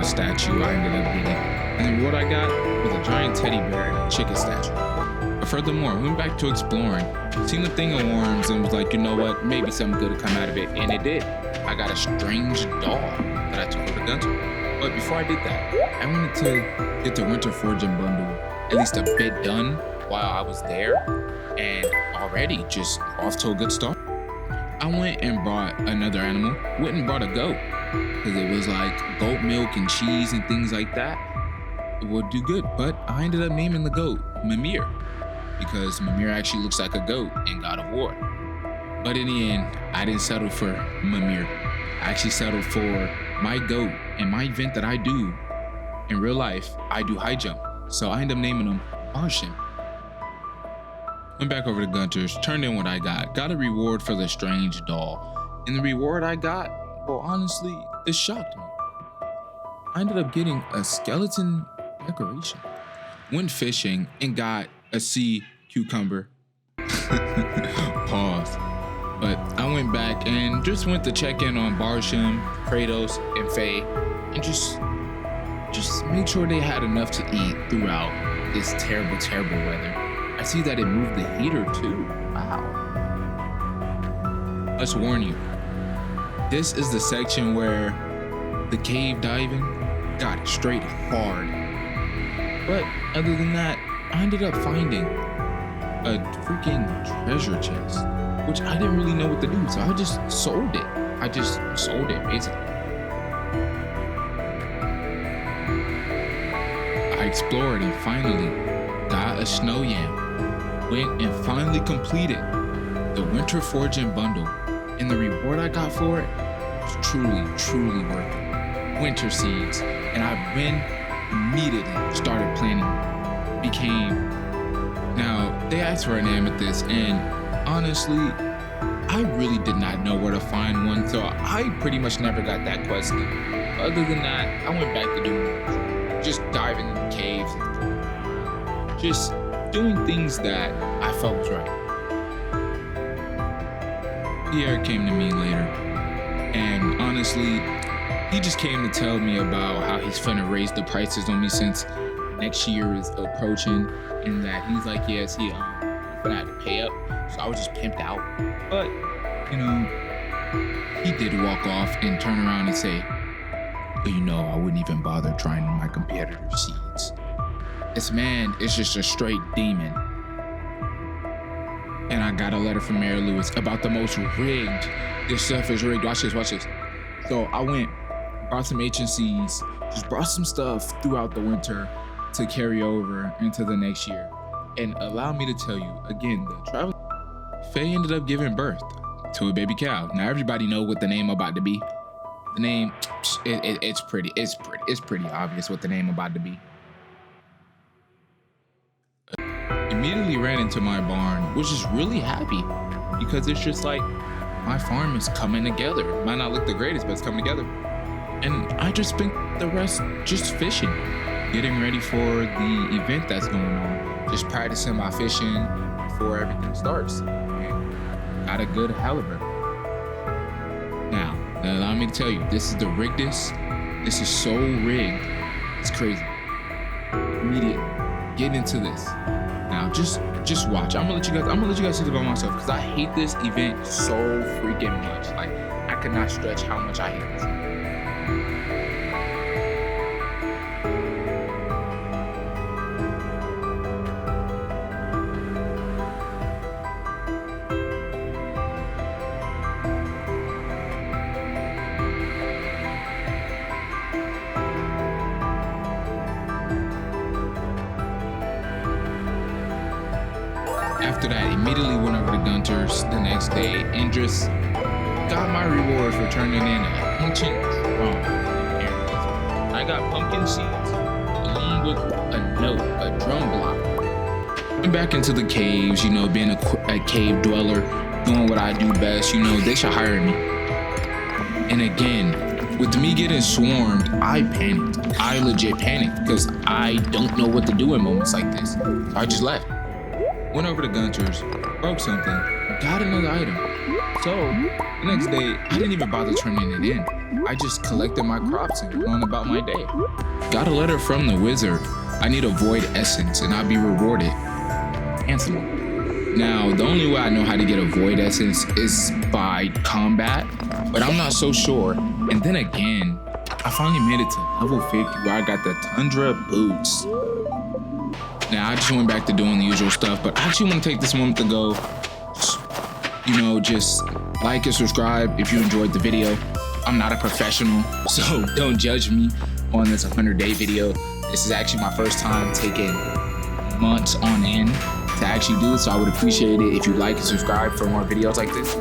statue I ended up getting. And the reward I got was a giant teddy bear and a chicken statue. But furthermore, went back to exploring, seen the thing of worms and was like, you know what, maybe something good will come out of it. And it did. I got a strange doll that I took over to Gunter. But before I did that, I wanted to get the winter foraging bundle at least a bit done while I was there. And already just off to a good start. I went and bought another animal, went and bought a goat. Because it was like goat milk and cheese and things like that. It would do good. But I ended up naming the goat Mimir. Because Mimir actually looks like a goat in God of War. But in the end, I didn't settle for Mimir. I actually settled for my goat and my event that I do. In real life, I do high jump. So I ended up naming him Martian. Went back over to Gunter's, turned in what I got. Got a reward for the strange doll. And the reward I got, well, honestly, it shocked me. I ended up getting a skeleton decoration. Went fishing and got a sea cucumber. Pause. But I went back and just went to check in on Barsham, Kratos, and Faye, and just make sure they had enough to eat throughout this terrible, terrible weather. I see that it moved the heater too. Wow. Let's warn you. This is the section where the cave diving got straight hard. But other than that, I ended up finding a freaking treasure chest, which I didn't really know what to do, so I just sold it. I just sold it, basically. I explored and finally got a snow yam. Went and finally completed the winter foraging bundle, and the reward I got for it was truly, truly worth it. Winter seeds, and I then immediately started planting. Now they asked for an amethyst, and honestly, I really did not know where to find one, so I pretty much never got that question. Other than that, I went back to doing just diving in the caves and just doing things that I felt was right. Pierre came to me later And honestly, he just came to tell me about how he's finna raise the prices on me since next year is approaching, and that he's like, yes, he's gonna have to pay up. So I was just pimped out. But, you know, he did walk off and turn around and say, you know, I wouldn't even bother trying my competitor's seeds. This man is just a straight demon. And I got a letter from Mary Lewis about the most rigged. This stuff is rigged. Watch this, watch this. So I went, brought some HNCs, just brought some stuff throughout the winter to carry over into the next year. And allow me to tell you, again, the travel, Faye ended up giving birth to a baby cow. Now everybody know what the name about to be. The name, it's pretty obvious what the name about to be. Immediately ran into my barn, was just really happy because it's just like my farm is coming together. It might not look the greatest, but it's coming together. And I just spent the rest just fishing, getting ready for the event that's going on, just practicing my fishing before everything starts. And got a good halibut. Now, allow me to tell you, this is the riggedest. This is so rigged. It's crazy. Immediately, get into this. Now, just watch. I'm gonna let you guys see it by myself because I hate this event so freaking much. Like, I cannot stretch how much I hate this. After that, immediately went over to Gunter's the next day and just got my reward for turning in a ancient drum. I got pumpkin seeds along with a note, a drum block. Went back into the caves, you know, being a cave dweller, doing what I do best, you know, they should hire me. And again, with me getting swarmed, I panicked. I legit panicked because I don't know what to do in moments like this. So I just left. Went over to Gunter's, broke something, got another item. So, the next day, I didn't even bother turning it in. I just collected my crops and went on about my day. Got a letter from the wizard. I need a void essence and I'll be rewarded handsomely. Now, the only way I know how to get a void essence is by combat, but I'm not so sure. And then again, I finally made it to level 50 where I got the Tundra boots. Now, I just went back to doing the usual stuff, but I actually want to take this moment to go, you know, just like and subscribe if you enjoyed the video. I'm not a professional, so don't judge me on this 100-day video. This is actually my first time taking months on end to actually do this, so I would appreciate it if you like and subscribe for more videos like this.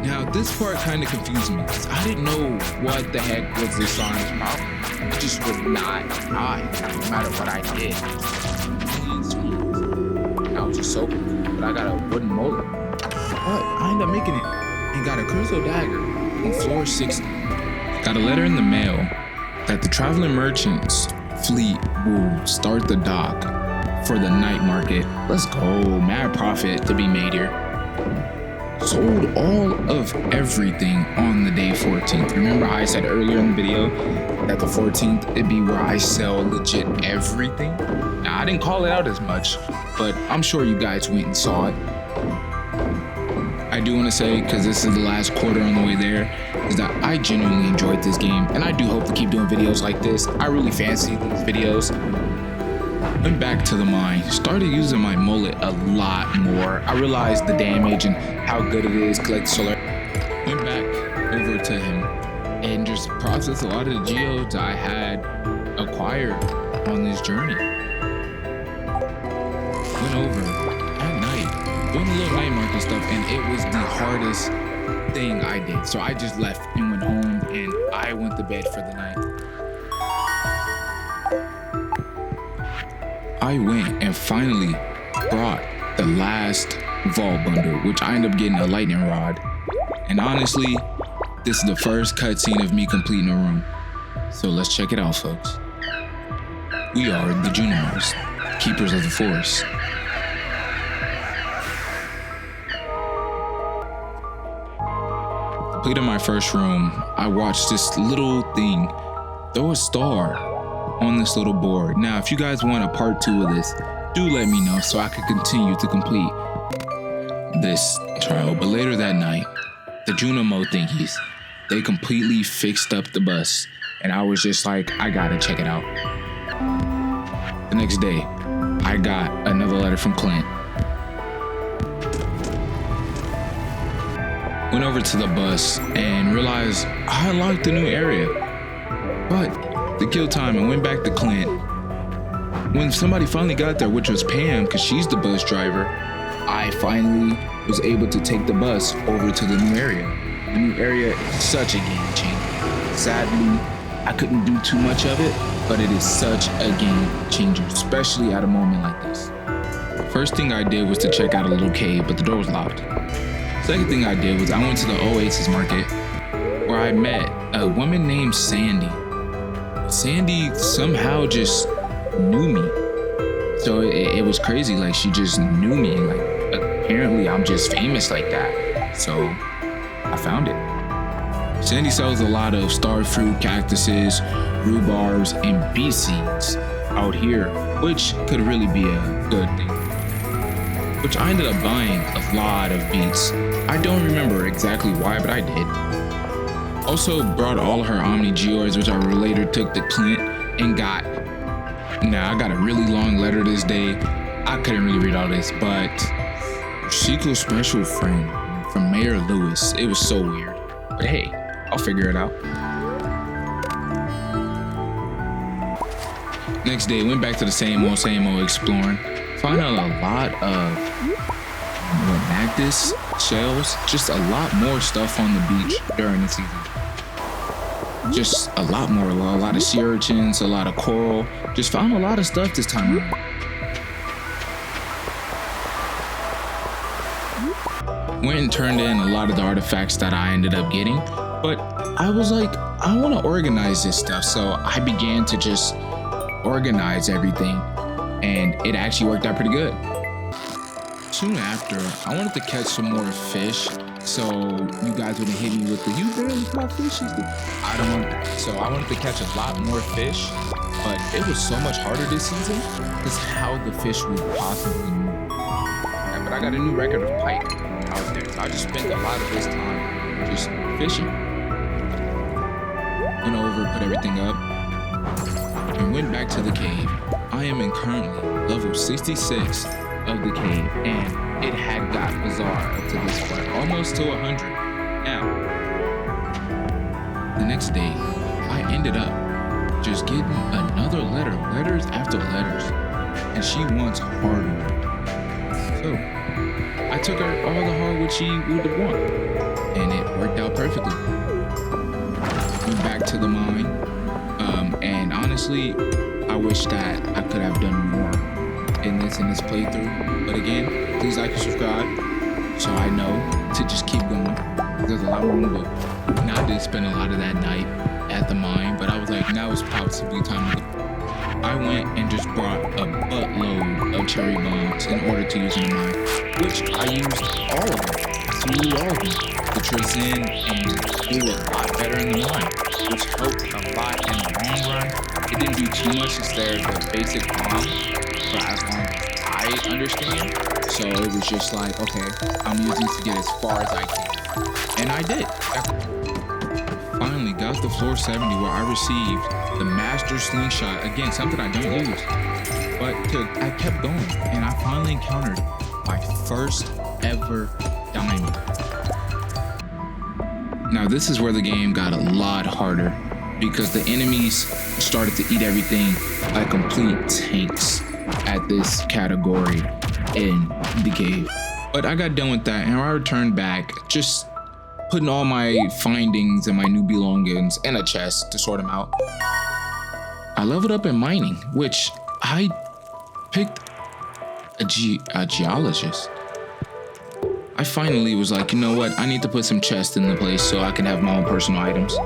Now, this part kind of confused me because I didn't know what the heck was this song's problem. It just would not die no matter what I did. I was just so confused, but I got a wooden mullet. But I ended up making it and got a crystal dagger on floor 60. Got a letter in the mail that the traveling merchants fleet will start the dock for the night market. Let's go, mad profit to be made here. Sold all of everything on the day 14th. Remember I said earlier in the video that the 14th it'd be where I sell legit everything? Now I didn't call it out as much, but I'm sure you guys went and saw it. I do want to say, because this is the last quarter on the way there, is that I genuinely enjoyed this game and I do hope to keep doing videos like this. I really fancy these videos. Went back to the mine, started using my mullet a lot more. I realized the damage and how good it is, collect solar. Went back over to him and just processed a lot of the geodes I had acquired on this journey. Went over at night, doing a little night market stuff, and it was the hardest thing I did. So I just left and went home and I went to bed for the night. I went and finally brought the last vault bundle, which I ended up getting a lightning rod. And honestly, this is the first cutscene of me completing a room. So let's check it out, folks. We are the Junimos, keepers of the forest. The completed my first room, I watched this little thing throw a star on this little board. Now, if you guys want a part 2 of this, do let me know so I can continue to complete this trial. But later that night, the Junimo thingies, they completely fixed up the bus, and I was just like, I gotta check it out. The next day, I got another letter from Clint. Went over to the bus and realized I unlocked the new area. But to kill time, I went back to Clint. When somebody finally got there, which was Pam, because she's the bus driver, I finally was able to take the bus over to the new area. The new area is such a game changer. Sadly, I couldn't do too much of it, but it is such a game changer, especially at a moment like this. First thing I did was to check out a little cave, but the door was locked. Second thing I did was I went to the Oasis market where I met a woman named Sandy. Sandy somehow just knew me. So it was crazy, like she just knew me. Like apparently I'm just famous like that. So I found it. Sandy sells a lot of star fruit, cactuses, rhubarbs, and beet seeds out here, which could really be a good thing. Which I ended up buying a lot of beets. I don't remember exactly why, but I did. Also brought all her Omni Geoids, which I later took to Clint and got. Now I got a really long letter this day. I couldn't really read all this, but Sequel's special friend from Mayor Lewis. It was so weird, but hey, I'll figure it out. Next day, went back to the same old exploring. Found out a lot of Magdis shells, just a lot more stuff on the beach during the season. Just a lot more, a lot of sea urchins, a lot of coral. Just found a lot of stuff this time around. Went and turned in a lot of the artifacts that I ended up getting, but I was like, I want to organize this stuff. So I began to just organize everything, and it actually worked out pretty good. Soon after, I wanted to catch some more fish, so you guys would have hit me with the, you barely caught fish. I don't want that. So I wanted to catch a lot more fish, but it was so much harder this season because how the fish would possibly move. Yeah, but I got a new record of pike out there, so I just spent a lot of this time just fishing. Went over, put everything up, and went back to the cave. I am in currently level 66 of the cave, and it had got bizarre up to this point, almost to 100. Now, the next day, I ended up just getting another letter, letters after letters, and she wants hardwood. So, I took her all the hardwood she would have wanted, and it worked out perfectly. Went back to the mine, and honestly, I wish that I could have done more in this playthrough. But again, please like and subscribe so I know to just keep going. There's a lot more to do. Now I did spend a lot of that night at the mine, but I was like, now it's possibly time to go. I went and just brought a buttload of cherry bombs in order to use in the mine, which I used all of them. Absolutely all of them. The trace in and do a lot better in the mine, which helped a lot in the long run. It didn't do too much instead of the basic bomb, for as long as I understand. So it was just like, okay, I'm using this to get as far as I can. And I did. Finally got to floor 70 where I received the master slingshot. Again, something I don't use. But I kept going, and I finally encountered my first ever diamond. Now this is where the game got a lot harder, because the enemies started to eat everything like complete tanks at this category in the cave. But I got done with that, and I returned back, just putting all my findings and my new belongings in a chest to sort them out. I leveled up in mining, which I picked a geologist. I finally was like, you know what? I need to put some chests in the place so I can have my own personal items.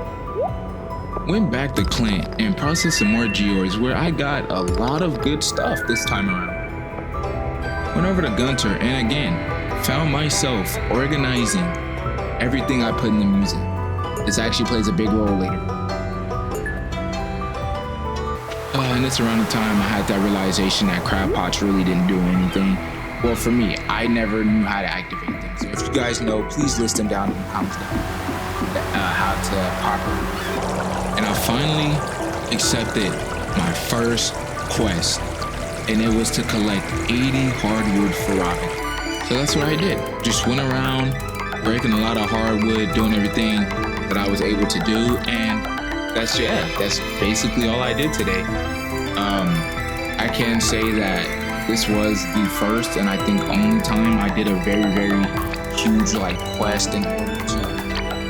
Went back to Clint and processed some more geoids, where I got a lot of good stuff this time around. Went over to Gunter and again, found myself organizing everything I put in the museum. This actually plays a big role later. And it's around the time I had that realization that crab pots really didn't do anything. Well, for me, I never knew how to activate them. So if you guys know, please list them down in the comments how to properly. And I finally accepted my first quest, and it was to collect 80 hardwood for Robin. So that's what I did. Just went around breaking a lot of hardwood, doing everything that I was able to do, and that's basically all I did today. I can say that this was the first and I think only time I did a very, very huge quest in order to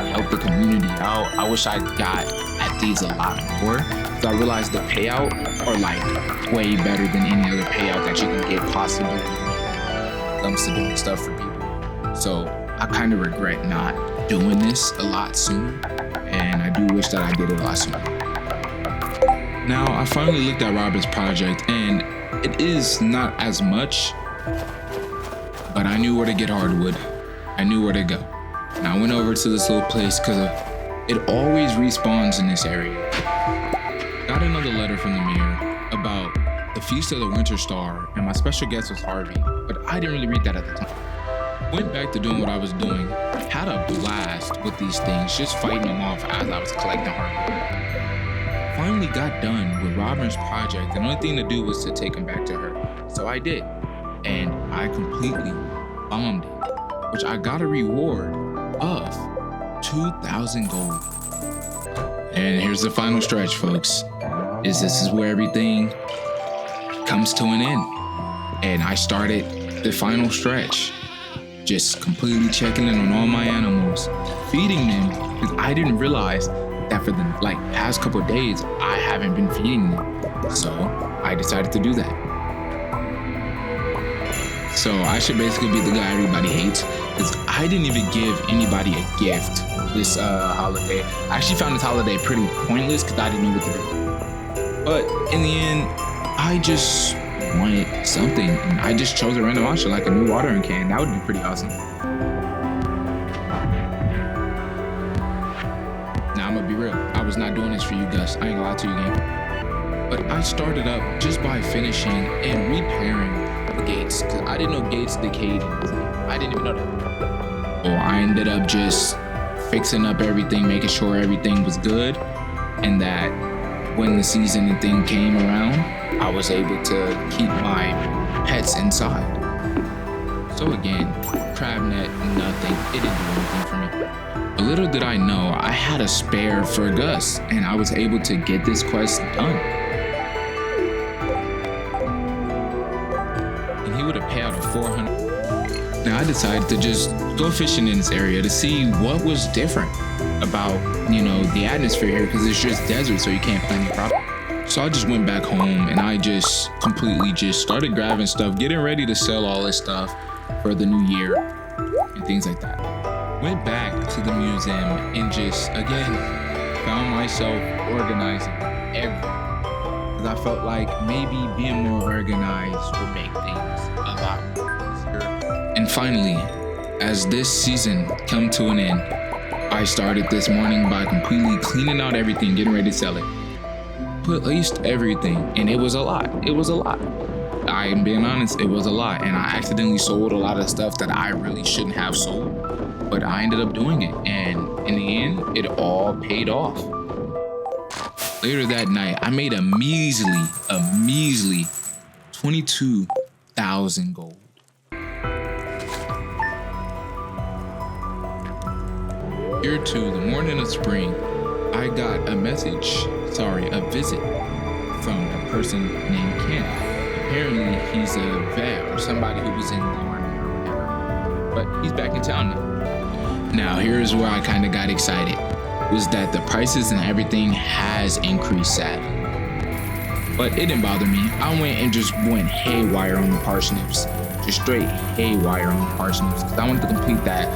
help the community out. I wish I got at these a lot more, so I realized the payout are way better than any other payout that you can get possibly when it comes to doing stuff for people. So I kind of regret not doing this a lot sooner, and I do wish that I did it a lot sooner. Now, I finally looked at Robin's project, and it is not as much, but I knew where to get hardwood. I knew where to go. And I went over to this little place because it always respawns in this area. Got another letter from the mayor about the Feast of the Winter Star, and my special guest was Harvey, but I didn't really read that at the time. Went back to doing what I was doing, had a blast with these things, just fighting them off as I was collecting hardwood. Finally got done with Robin's project, and the only thing to do was to take him back to her. So I did, and I completely bombed it, which I got a reward of 2,000 gold. And here's the final stretch, folks. This is where everything comes to an end. And I started the final stretch, just completely checking in on all my animals, feeding them, because I didn't realize that for the past couple of days I haven't been feeding them. So I decided to do that. So I should basically be the guy everybody hates, because I didn't even give anybody a gift this holiday. I actually found this holiday pretty pointless because I didn't know what to do. But in the end, I just wanted something, and I just chose a random option like a new watering can. That would be pretty awesome. Now I'm gonna be real, I was not doing this for you guys. I ain't gonna lie to you, game. But I started up just by finishing and repairing the gates, because I didn't know gates decayed. I didn't even know that. Well, I ended up just fixing up everything, making sure everything was good, and that when the season and thing came around, I was able to keep my pets inside. So again, crab net, nothing. It didn't do anything for me. Little did I know, I had a spare for Gus, and I was able to get this quest done. And he would have paid out of 400. Now I decided to just go fishing in this area to see what was different about, the atmosphere here, because it's just desert, so you can't plant any crop. So I just went back home, and I just completely just started grabbing stuff, getting ready to sell all this stuff for the new year and things like that. Went back to the museum and just, again, found myself organizing everything. Because I felt like maybe being more organized would make things a lot more easier. And finally, as this season come to an end, I started this morning by completely cleaning out everything, getting ready to sell it. Placed everything, and it was a lot. I am being honest, it was a lot, and I accidentally sold a lot of stuff that I really shouldn't have sold, but I ended up doing it, and in the end, it all paid off. Later that night, I made a measly 22,000 gold. Year 2, the morning of spring, I got a visit from a person named Ken. Apparently, he's a vet or somebody who was in the army or whatever, but he's back in town now. Now, here's where I kind of got excited, was that the prices and everything has increased sadly. But it didn't bother me. I went and just went haywire on the parsnips, just straight haywire on the parsnips, because I wanted to complete that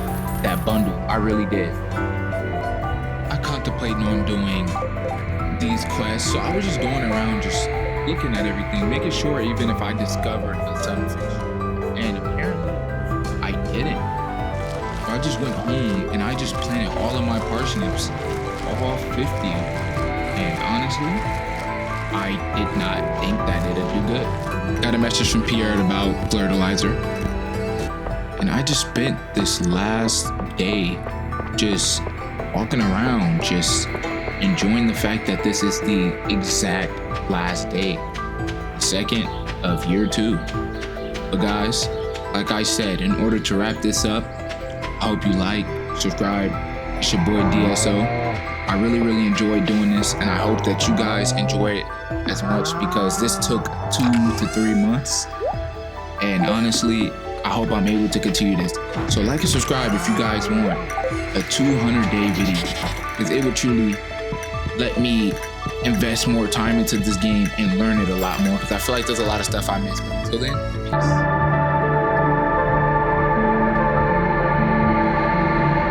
bundle. I really did. I contemplating on doing these quests, so I was just going around just looking at everything, making sure even if I discovered the sunfish, and apparently I didn't. So I just went home and I just planted all of my parsnips, all 50 of them. And honestly, I did not think that it'd do good. Got a message from Pierre about fertilizer. And I just spent this last day just walking around, just enjoying the fact that this is the exact last day, second of year 2. But guys, like I said, in order to wrap this up, I hope you like, subscribe. It's your boy DSO. I really enjoyed doing this, and I hope that you guys enjoy it as much, because this took 2 to 3 months. And honestly, I hope I'm able to continue this. So like and subscribe if you guys want a 200-day video, because it would truly let me invest more time into this game and learn it a lot more, because I feel like there's a lot of stuff I missed. But until then, peace.